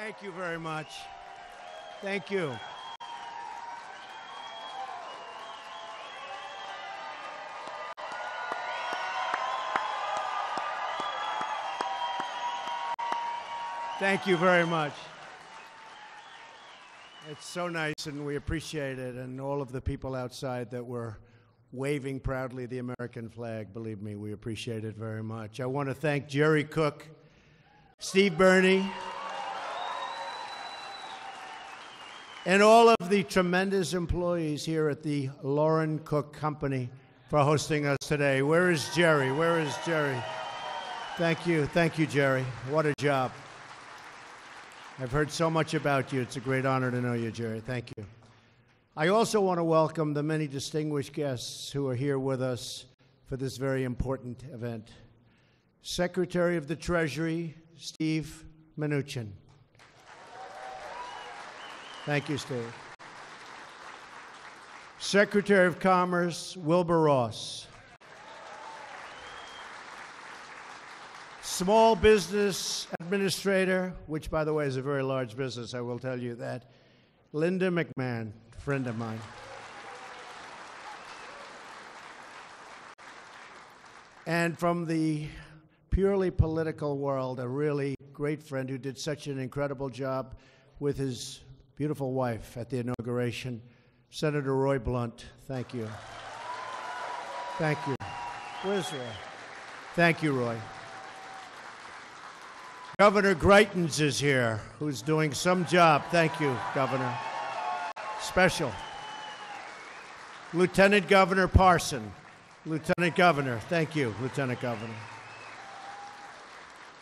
Thank you very much. Thank you. Thank you very much. It's so nice, and we appreciate it, and all of the people outside that were waving proudly the American flag. Believe me, we appreciate it very much. I want to thank Jerry Cook, Steve Burney, and all of the tremendous employees here at the Lauren Cook Company for hosting us today. Where is Jerry? Where is Jerry? Thank you. Thank you, Jerry. What a job. I've heard so much about you. It's a great honor to know you, Jerry. Thank you. I also want to welcome the many distinguished guests who are here with us for this very important event. Secretary of the Treasury, Steve Mnuchin. Thank you, Steve. Secretary of Commerce, Wilbur Ross. Small Business Administrator, which, by the way, is a very large business, I will tell you that, Linda McMahon, a friend of mine. And from the purely political world, a really great friend who did such an incredible job with his beautiful wife at the inauguration, Senator Roy Blunt. Thank you. Thank you. Where's Roy? Thank you, Roy. Governor Greitens is here, who's doing some job. Thank you, Governor. Special. Lieutenant Governor Parson. Lieutenant Governor. Thank you, Lieutenant Governor.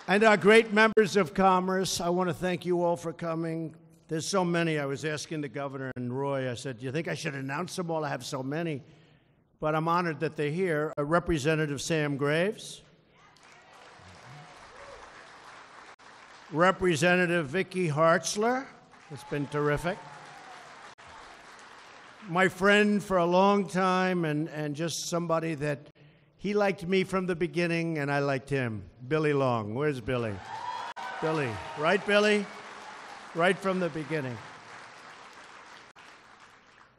And our great members of Commerce, I want to thank you all for coming. There's so many. I was asking the governor and Roy, I said, do you think I should announce them all? I have so many. But I'm honored that they're here. Representative Sam Graves. Representative Vicky Hartzler. It's been terrific. My friend for a long time and just somebody that he liked me from the beginning and I liked him, Billy Long. Where's Billy? Billy. Right, Billy? Right from the beginning.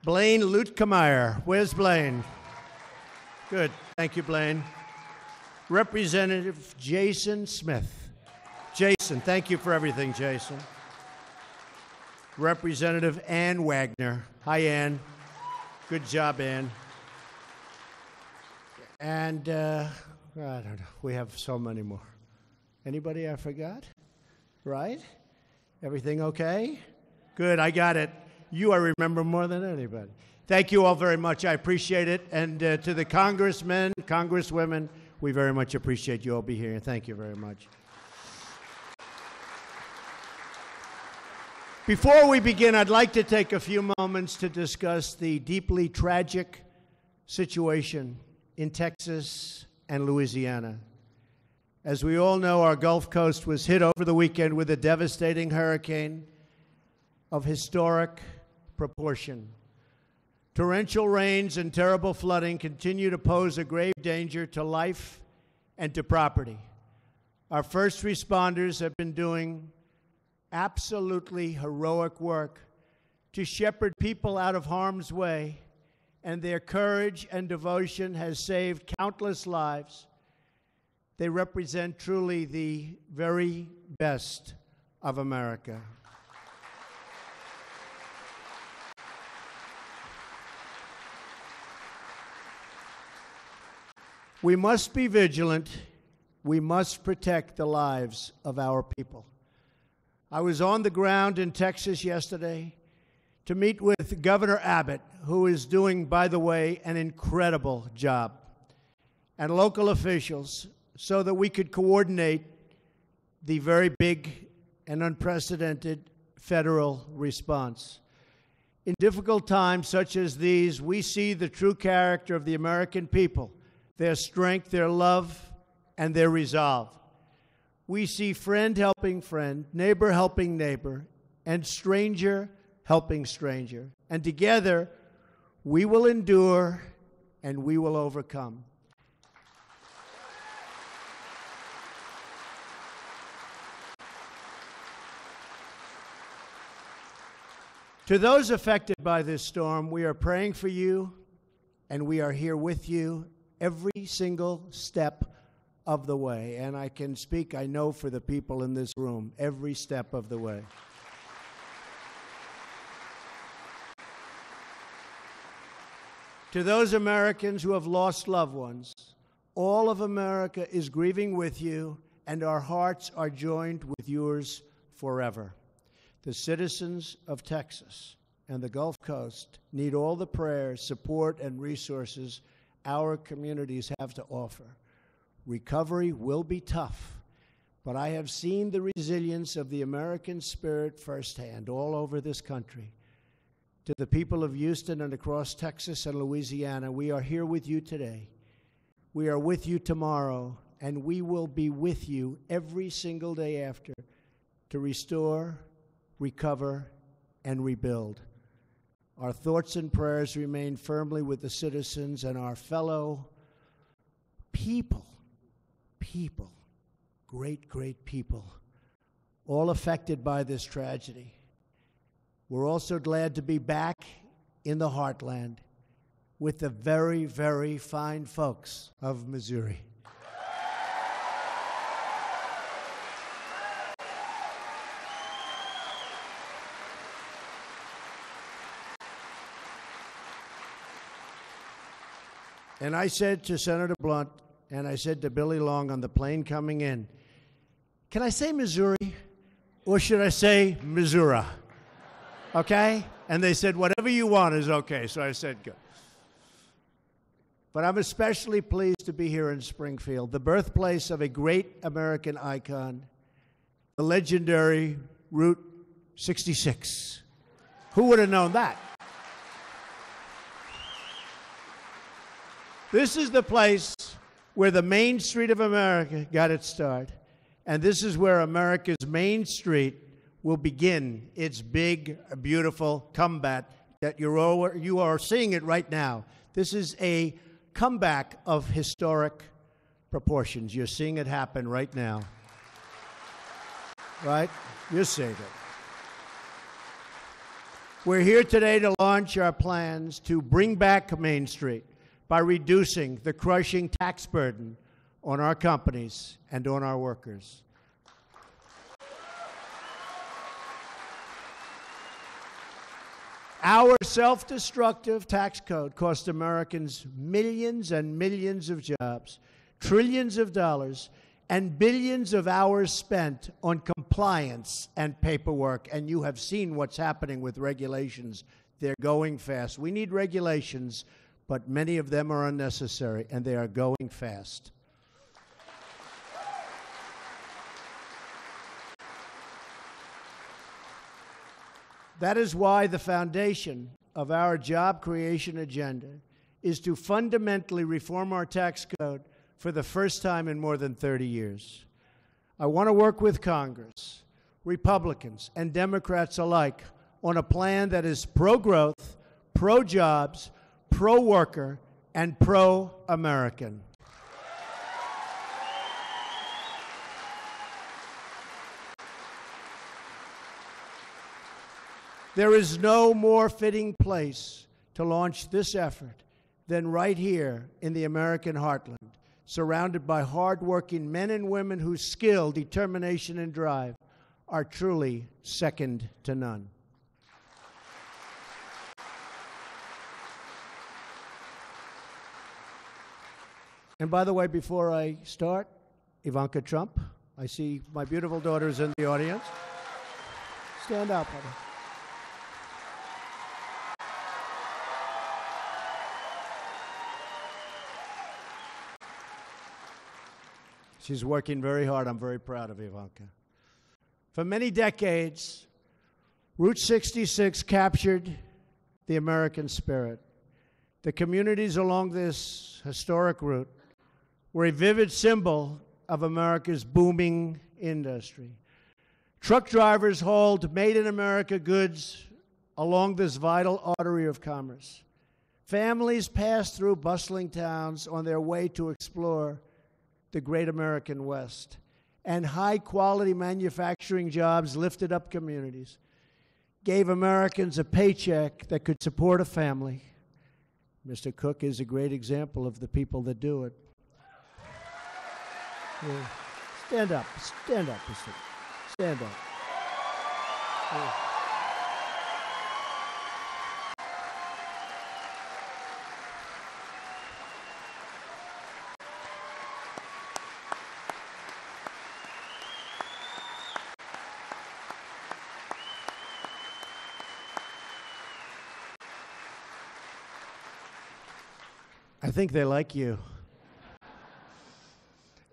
Blaine Lutkemeyer. Where's Blaine? Good. Thank you, Blaine. Representative Jason Smith. Jason, thank you for everything, Jason. Representative Ann Wagner. Hi, Ann. Good job, Ann. And, I don't know, we have so many more. Anybody I forgot? Right? Everything okay? Good, I got it. You I remember more than anybody. Thank you all very much. I appreciate it. And to the congressmen, congresswomen, we very much appreciate you all being here. Thank you very much. Before we begin, I'd like to take a few moments to discuss the deeply tragic situation in Texas and Louisiana. As we all know, our Gulf Coast was hit over the weekend with a devastating hurricane of historic proportion. Torrential rains and terrible flooding continue to pose a grave danger to life and to property. Our first responders have been doing absolutely heroic work to shepherd people out of harm's way, and their courage and devotion has saved countless lives. They represent truly the very best of America. We must be vigilant. We must protect the lives of our people. I was on the ground in Texas yesterday to meet with Governor Abbott, who is doing, by the way, an incredible job, and local officials so that we could coordinate the very big and unprecedented federal response. In difficult times such as these, we see the true character of the American people, their strength, their love, and their resolve. We see friend helping friend, neighbor helping neighbor, and stranger helping stranger. And together, we will endure and we will overcome. To those affected by this storm, we are praying for you, and we are here with you every single step of the way. And I can speak, I know, for the people in this room, every step of the way. To those Americans who have lost loved ones, all of America is grieving with you, and our hearts are joined with yours forever. The citizens of Texas and the Gulf Coast need all the prayers, support, and resources our communities have to offer. Recovery will be tough, but I have seen the resilience of the American spirit firsthand all over this country. To the people of Houston and across Texas and Louisiana, we are here with you today. We are with you tomorrow, and we will be with you every single day after to restore, recover, and rebuild. Our thoughts and prayers remain firmly with the citizens and our fellow people, great people, all affected by this tragedy. We're also glad to be back in the heartland with the very, very fine folks of Missouri. And I said to Senator Blunt, and I said to Billy Long on the plane coming in, can I say Missouri, or should I say Missouri? Okay? And they said, whatever you want is okay. So I said, good. But I'm especially pleased to be here in Springfield, the birthplace of a great American icon, the legendary Route 66. Who would have known that? This is the place where the Main Street of America got its start. And this is where America's Main Street will begin its big, beautiful comeback that you are seeing it right now. This is a comeback of historic proportions. You're seeing it happen right now. Right? You're seeing it. We're here today to launch our plans to bring back Main Street by reducing the crushing tax burden on our companies and on our workers. Our self-destructive tax code cost Americans millions and millions of jobs, trillions of dollars, and billions of hours spent on compliance and paperwork. And you have seen what's happening with regulations. They're going fast. We need regulations, but many of them are unnecessary, and they are going fast. That is why the foundation of our job creation agenda is to fundamentally reform our tax code for the first time in more than 30 years. I want to work with Congress, Republicans, and Democrats alike on a plan that is pro-growth, pro-jobs, pro-worker, and pro-American. There is no more fitting place to launch this effort than right here in the American heartland, surrounded by hardworking men and women whose skill, determination, and drive are truly second to none. And by the way, before I start, Ivanka Trump, I see my beautiful daughters in the audience. Stand up, honey. She's working very hard. I'm very proud of Ivanka. For many decades, Route 66 captured the American spirit. The communities along this historic route were a vivid symbol of America's booming industry. Truck drivers hauled made-in-America goods along this vital artery of commerce. Families passed through bustling towns on their way to explore the great American West, and high-quality manufacturing jobs lifted up communities. gave Americans a paycheck that could support a family. Mr. Cook is a great example of the people that do it. Yeah. Stand up, Mr. Stand up. Yeah. I think they like you.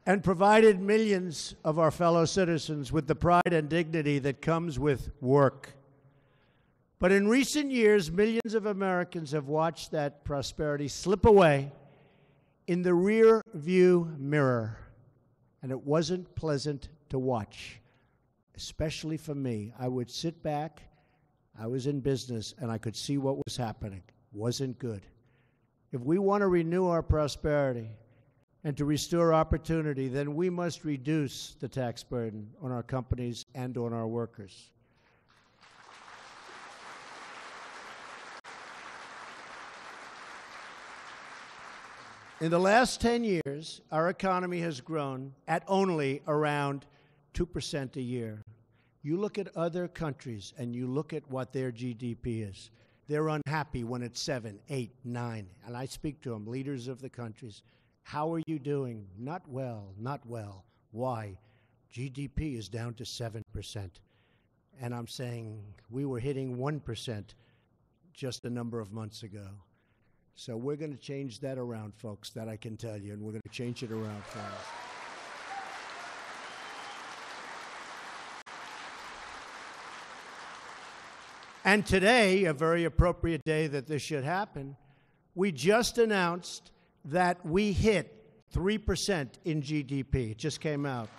And provided millions of our fellow citizens with the pride and dignity that comes with work. But in recent years, millions of Americans have watched that prosperity slip away in the rear view mirror. And it wasn't pleasant to watch, especially for me. I would sit back, I was in business, and I could see what was happening. Wasn't good. If we want to renew our prosperity and to restore opportunity, then we must reduce the tax burden on our companies and on our workers. In the last 10 years, our economy has grown at only around 2% a year. You look at other countries and you look at what their GDP is. They're unhappy when it's 7, 8, 9. And I speak to them, leaders of the countries. How are you doing? Not well, not well. Why? GDP is down to 7%. And I'm saying we were hitting 1% just a number of months ago. So we're going to change that around, folks, that I can tell you, and we're going to change it around for us. And today, a very appropriate day that this should happen, we just announced that we hit 3% in GDP. It just came out.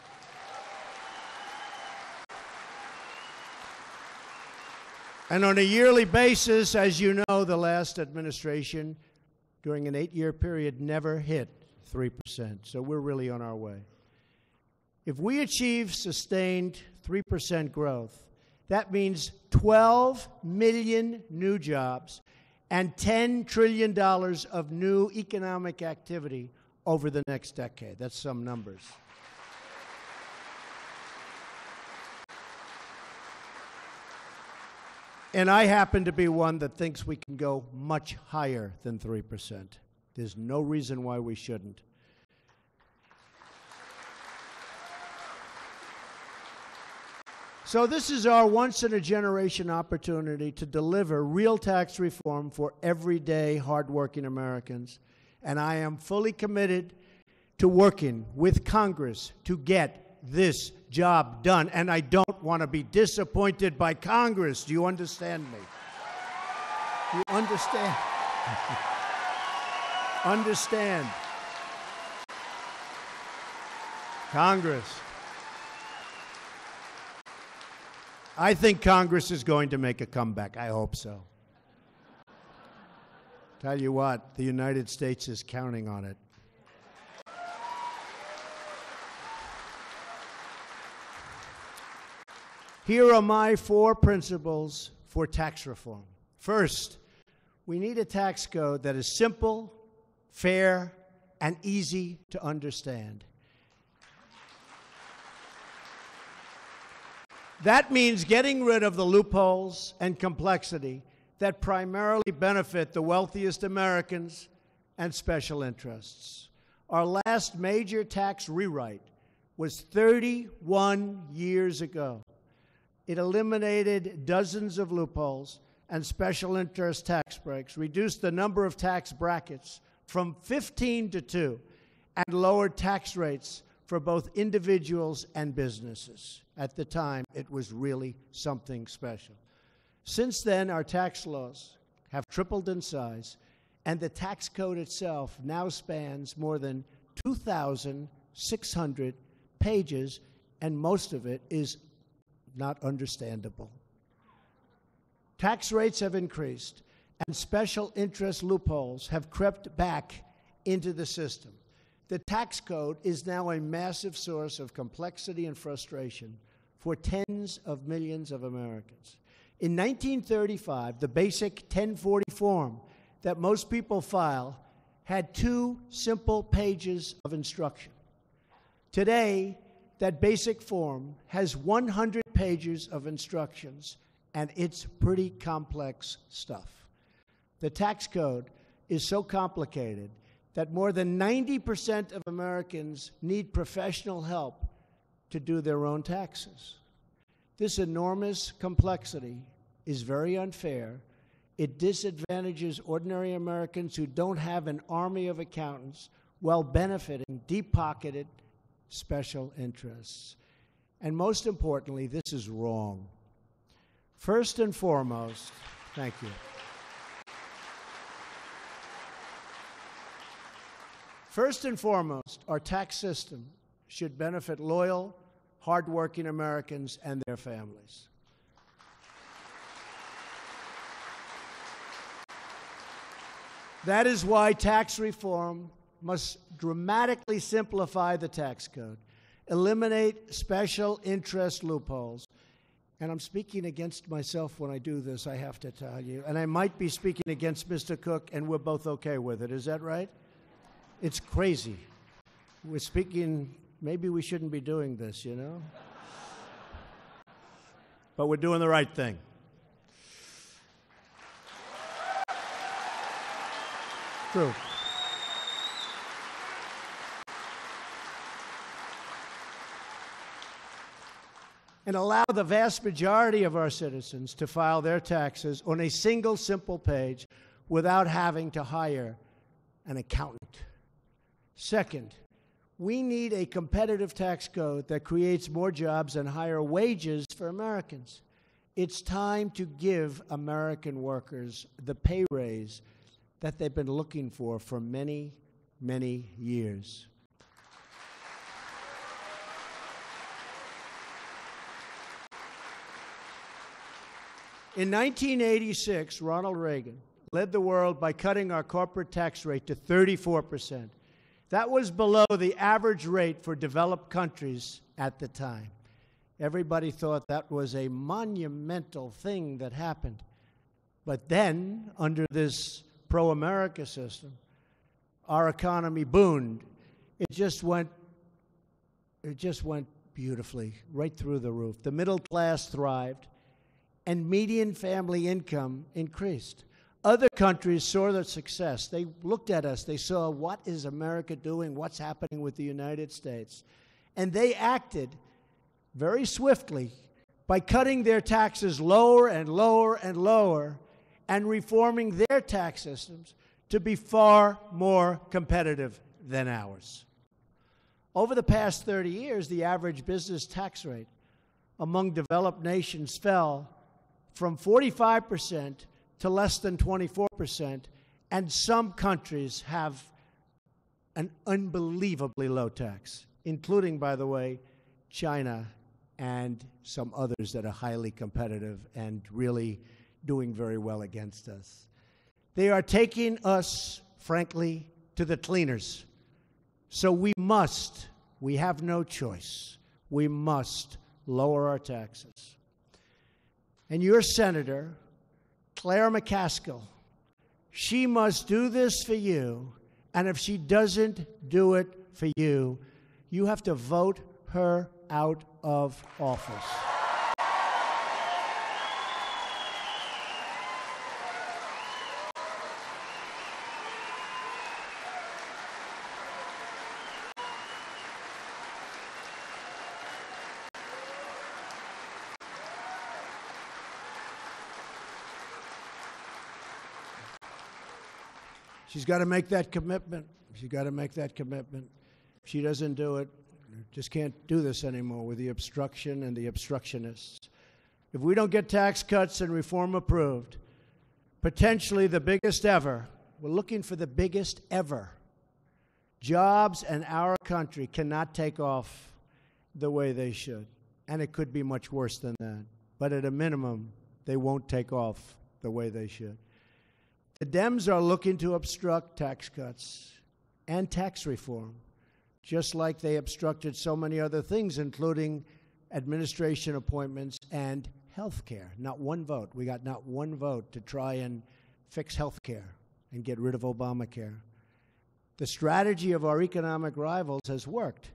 And on a yearly basis, as you know, the last administration, during an 8-year period, never hit 3%. So we're really on our way. If we achieve sustained 3% growth, that means 12 million new jobs and $10 trillion of new economic activity over the next decade. That's some numbers. And I happen to be one that thinks we can go much higher than 3%. There's no reason why we shouldn't. So this is our once-in-a-generation opportunity to deliver real tax reform for everyday, hardworking Americans. And I am fully committed to working with Congress to get this job done. And I don't want to be disappointed by Congress. Do you understand me? Do you understand? Understand. Congress. I think Congress is going to make a comeback. I hope so. Tell you what, the United States is counting on it. Here are my 4 principles for tax reform. First, we need a tax code that is simple, fair, and easy to understand. That means getting rid of the loopholes and complexity that primarily benefit the wealthiest Americans and special interests. Our last major tax rewrite was 31 years ago. It eliminated dozens of loopholes and special interest tax breaks, reduced the number of tax brackets from 15 to 2, and lowered tax rates for both individuals and businesses. At the time, it was really something special. Since then, our tax laws have tripled in size, and the tax code itself now spans more than 2,600 pages, and most of it is not understandable. Tax rates have increased, and special interest loopholes have crept back into the system. The tax code is now a massive source of complexity and frustration for tens of millions of Americans. In 1935, the basic 1040 form that most people file had 2 simple pages of instruction. Today, that basic form has 100 pages of instructions, and it's pretty complex stuff. The tax code is so complicated that more than 90% of Americans need professional help to do their own taxes. This enormous complexity is very unfair. It disadvantages ordinary Americans who don't have an army of accountants while benefiting deep-pocketed special interests. And most importantly, this is wrong. First and foremost, thank you. First and foremost, our tax system should benefit loyal, hardworking Americans and their families. That is why tax reform must dramatically simplify the tax code, eliminate special interest loopholes. And I'm speaking against myself when I do this, I have to tell you. And I might be speaking against Mr. Cook, and we're both okay with it. Is that right? It's crazy. We're speaking, maybe we shouldn't be doing this, you know? But we're doing the right thing. True. And allow the vast majority of our citizens to file their taxes on a single simple page without having to hire an accountant. Second, we need a competitive tax code that creates more jobs and higher wages for Americans. It's time to give American workers the pay raise that they've been looking for many, many years. In 1986, Ronald Reagan led the world by cutting our corporate tax rate to 34%. That was below the average rate for developed countries at the time. Everybody thought that was a monumental thing that happened. But then, under this pro-America system, our economy boomed. It just went beautifully, right through the roof. The middle class thrived, and median family income increased. Other countries saw the success. They looked at us. They saw, what is America doing? What's happening with the United States? And they acted very swiftly by cutting their taxes lower and lower and lower and reforming their tax systems to be far more competitive than ours. Over the past 30 years, the average business tax rate among developed nations fell from 45% to less than 24%, and some countries have an unbelievably low tax, including, by the way, China and some others that are highly competitive and really doing very well against us. They are taking us, frankly, to the cleaners. So we have no choice. We must lower our taxes. And your senator, Claire McCaskill, she must do this for you, and if she doesn't do it for you, you have to vote her out of office. She's got to make that commitment. She's got to make that commitment. If she doesn't do it, just can't do this anymore with the obstruction and the obstructionists. If we don't get tax cuts and reform approved, potentially the biggest ever, we're looking for the biggest ever. Jobs and our country cannot take off the way they should. And it could be much worse than that. But at a minimum, they won't take off the way they should. The Dems are looking to obstruct tax cuts and tax reform, just like they obstructed so many other things, including administration appointments and health care. Not one vote. We got not one vote to try and fix health care and get rid of Obamacare. The strategy of our economic rivals has worked.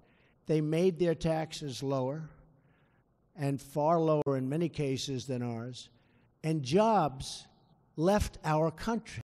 They made their taxes lower, and far lower in many cases than ours, and jobs left our country.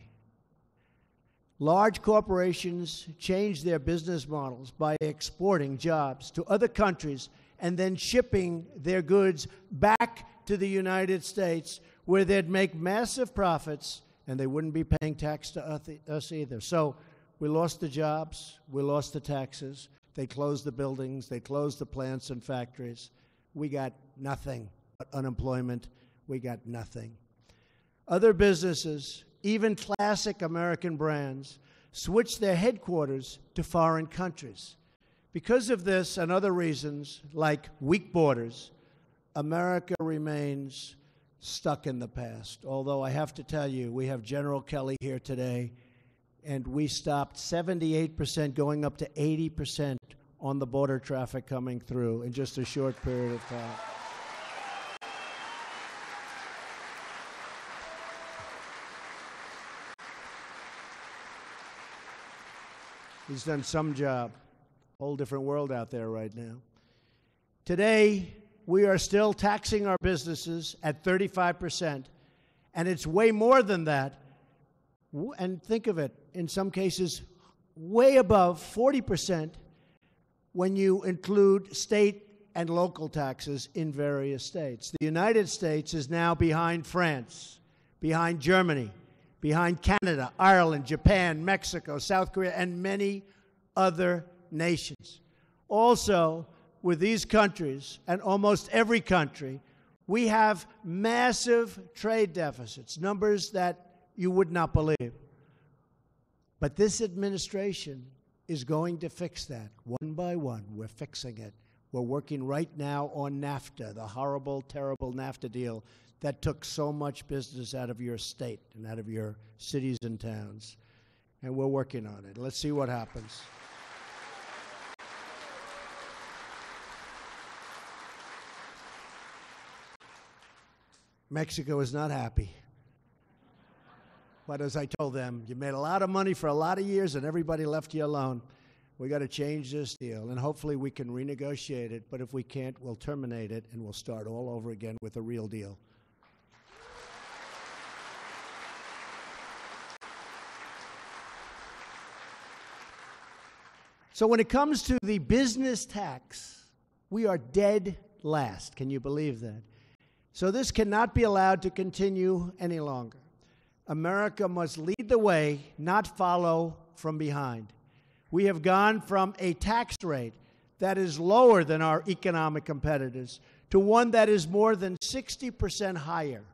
Large corporations changed their business models by exporting jobs to other countries and then shipping their goods back to the United States, where they'd make massive profits and they wouldn't be paying tax to us either. So we lost the jobs, we lost the taxes, they closed the buildings, they closed the plants and factories. We got nothing but unemployment. We got nothing. Other businesses, even classic American brands, switched their headquarters to foreign countries. Because of this and other reasons, like weak borders, America remains stuck in the past. Although I have to tell you, we have General Kelly here today, and we stopped 78% going up to 80% on the border traffic coming through in just a short period of time. He's done some job. Whole different world out there right now. Today, we are still taxing our businesses at 35%, and it's way more than that. And think of it, in some cases, way above 40% when you include state and local taxes in various states. The United States is now behind France, behind Germany, behind Canada, Ireland, Japan, Mexico, South Korea, and many other nations. Also, with these countries, and almost every country, we have massive trade deficits, numbers that you would not believe. But this administration is going to fix that one by one. We're fixing it. We're working right now on NAFTA, the horrible, terrible NAFTA deal that took so much business out of your state and out of your cities and towns. And we're working on it. Let's see what happens. Mexico is not happy. But as I told them, you made a lot of money for a lot of years and everybody left you alone. We got to change this deal, and hopefully we can renegotiate it. But if we can't, we'll terminate it and we'll start all over again with a real deal. So when it comes to the business tax, we are dead last. Can you believe that? So this cannot be allowed to continue any longer. America must lead the way, not follow from behind. We have gone from a tax rate that is lower than our economic competitors to one that is more than 60% higher.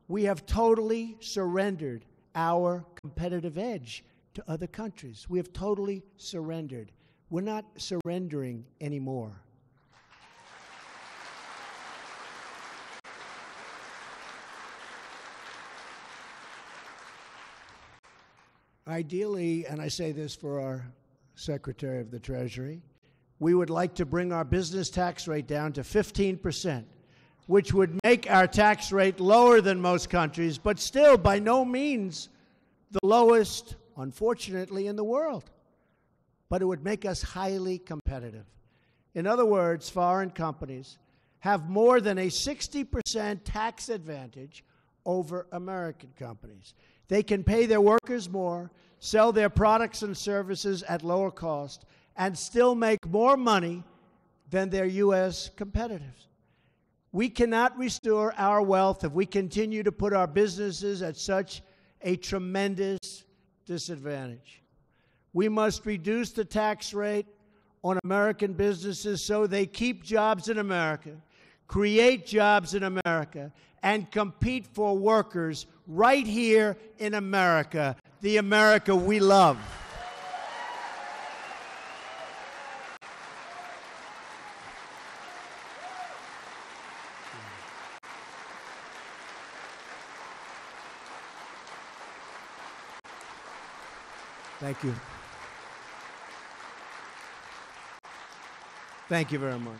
We have totally surrendered our competitive edge to other countries. We have totally surrendered. We're not surrendering anymore. Ideally, and I say this for our Secretary of the Treasury, we would like to bring our business tax rate down to 15%, which would make our tax rate lower than most countries, but still by no means the lowest, unfortunately, in the world. But it would make us highly competitive. In other words, foreign companies have more than a 60% tax advantage over American companies. They can pay their workers more, sell their products and services at lower cost, and still make more money than their U.S. competitors. We cannot restore our wealth if we continue to put our businesses at such a tremendous disadvantage. We must reduce the tax rate on American businesses so they keep jobs in America, create jobs in America, and compete for workers right here in America, the America we love. Thank you. Thank you very much.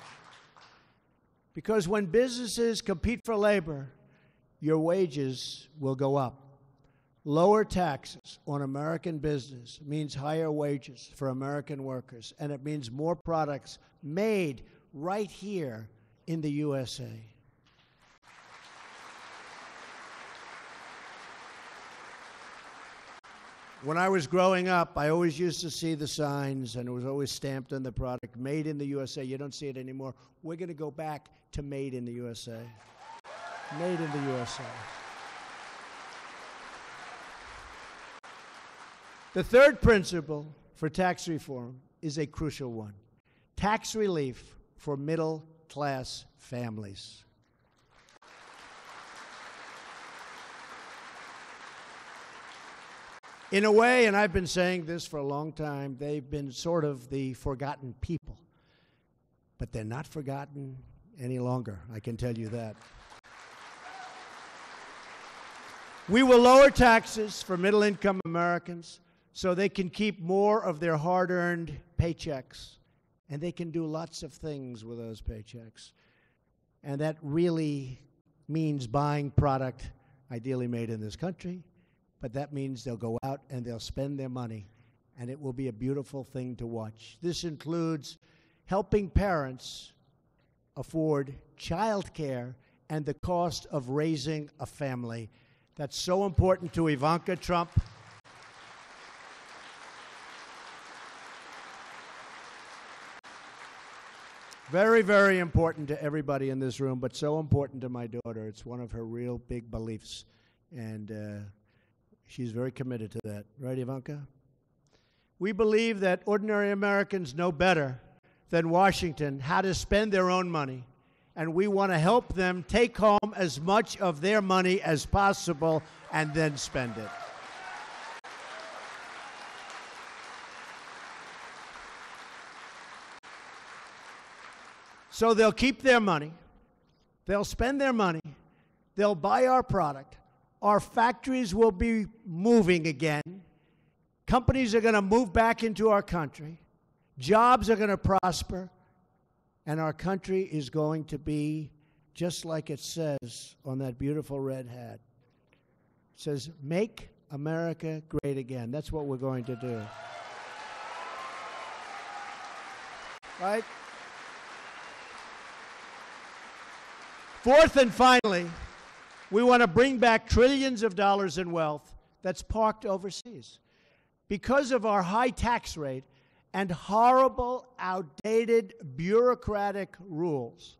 Because when businesses compete for labor, your wages will go up. Lower taxes on American business means higher wages for American workers, and it means more products made right here in the USA. When I was growing up, I always used to see the signs, and it was always stamped on the product, made in the USA. You don't see it anymore. We're going to go back to made in the USA. Made in the USA. The third principle for tax reform is a crucial one: tax relief for middle-class families. In a way, and I've been saying this for a long time, they've been sort of the forgotten people. But they're not forgotten any longer, I can tell you that. We will lower taxes for middle-income Americans so they can keep more of their hard-earned paychecks, and they can do lots of things with those paychecks. And that really means buying product ideally made in this country, but that means they'll go out and they'll spend their money, and it will be a beautiful thing to watch. This includes helping parents afford child care and the cost of raising a family. That's so important to Ivanka Trump. Very, very important to everybody in this room, but so important to my daughter. It's one of her real big beliefs, and she's very committed to that. Right, Ivanka? We believe that ordinary Americans know better than Washington how to spend their own money, and we want to help them take home as much of their money as possible and then spend it. So they'll keep their money, they'll spend their money, they'll buy our product, our factories will be moving again, companies are going to move back into our country, jobs are going to prosper, and our country is going to be just like it says on that beautiful red hat. It says, "Make America great again." That's what we're going to do. Right? Fourth and finally, we want to bring back trillions of dollars in wealth that's parked overseas. Because of our high tax rate and horrible, outdated bureaucratic rules,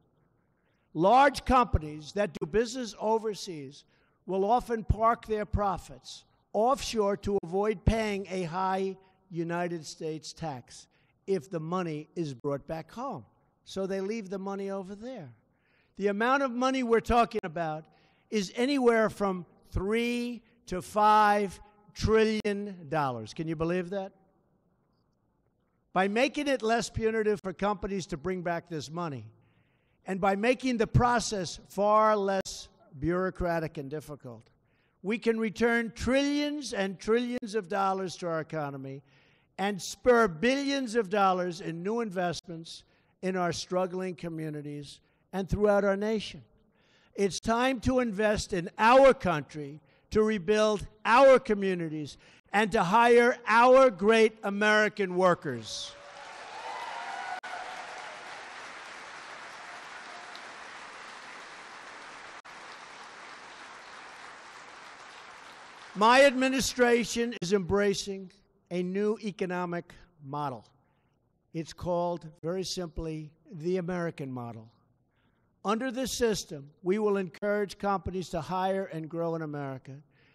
large companies that do business overseas will often park their profits offshore to avoid paying a high United States tax if the money is brought back home. So they leave the money over there. The amount of money we're talking about is anywhere from $3 to $5 trillion. Can you believe that? By making it less punitive for companies to bring back this money, and by making the process far less bureaucratic and difficult, we can return trillions and trillions of dollars to our economy and spur billions of dollars in new investments in our struggling communities and throughout our nation. It's time to invest in our country, to rebuild our communities, and to hire our great American workers. My administration is embracing a new economic model. It's called, very simply, the American model. Under this system, we will encourage companies to hire and grow in America,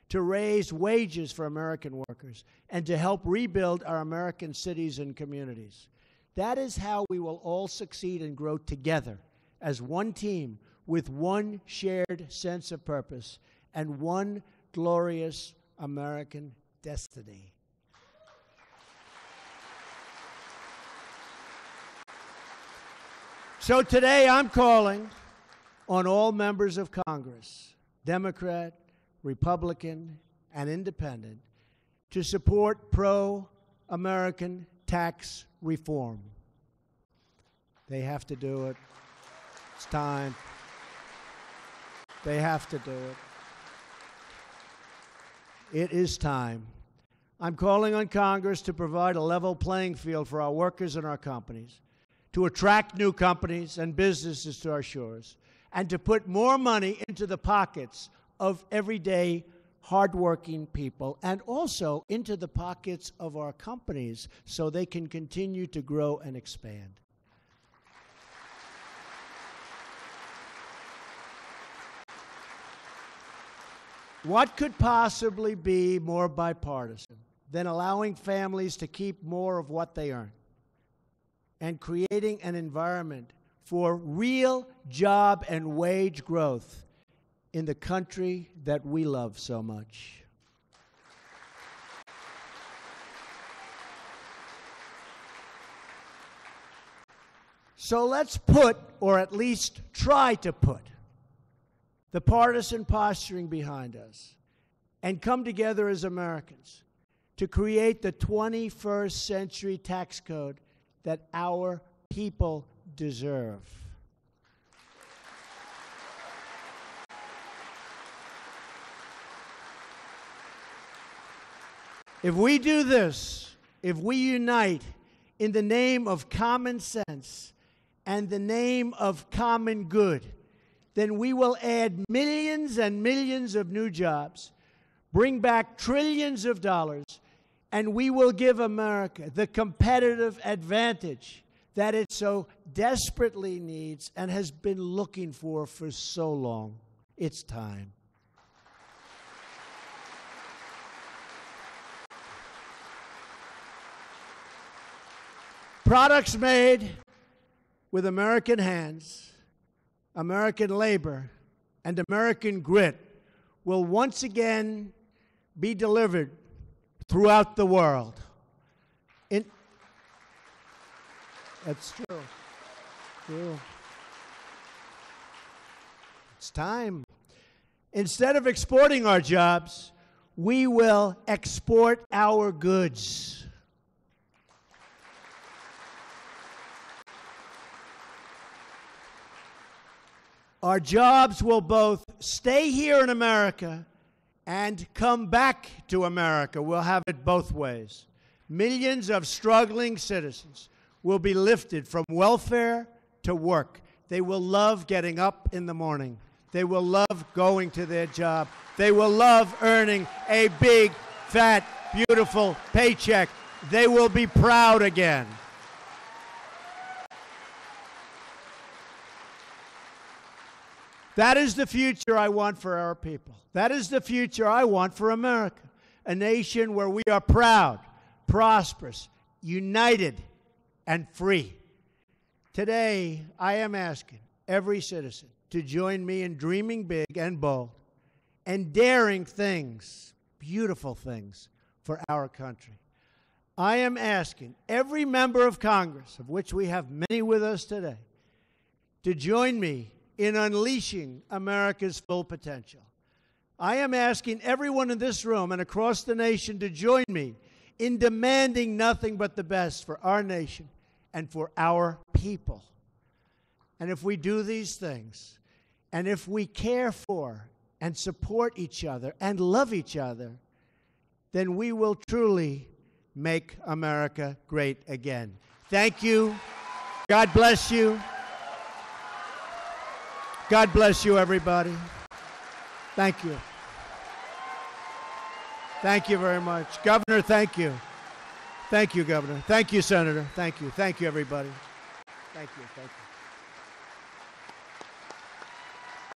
to raise wages for American workers, and to help rebuild our American cities and communities. That is how we will all succeed and grow together as one team with one shared sense of purpose and one glorious American destiny. So today I'm calling on all members of Congress, Democrat, Republican, and Independent, to support pro-American tax reform. They have to do it. It's time. They have to do it. It is time. I'm calling on Congress to provide a level playing field for our workers and our companies, to attract new companies and businesses to our shores, and to put more money into the pockets of everyday hardworking people, and also into the pockets of our companies so they can continue to grow and expand. What could possibly be more bipartisan than allowing families to keep more of what they earn and creating an environment for real job and wage growth in the country that we love so much? So let's put, or at least try to put, the partisan posturing behind us and come together as Americans to create the 21st century tax code that our people deserve. If we do this, if we unite in the name of common sense and the name of common good, then we will add millions and millions of new jobs, bring back trillions of dollars, and we will give America the competitive advantage that it so desperately needs and has been looking for so long. It's time. Products made with American hands, American labor, and American grit will once again be delivered throughout the world. That's true. True. It's time. Instead of exporting our jobs, we will export our goods. Our jobs will both stay here in America and come back to America. We'll have it both ways. Millions of struggling citizens will be lifted from welfare to work. They will love getting up in the morning. They will love going to their job. They will love earning a big, fat, beautiful paycheck. They will be proud again. That is the future I want for our people. That is the future I want for America, a nation where we are proud, prosperous, united, and free. Today, I am asking every citizen to join me in dreaming big and bold and daring things, beautiful things, for our country. I am asking every member of Congress, of which we have many with us today, to join me in unleashing America's full potential. I am asking everyone in this room and across the nation to join me in demanding nothing but the best for our nation and for our people. And if we do these things, and if we care for and support each other and love each other, then we will truly make America great again. Thank you. God bless you. God bless you, everybody. Thank you. Thank you very much. Governor, thank you. Thank you, Governor. Thank you, Senator. Thank you. Thank you, everybody. Thank you. Thank you.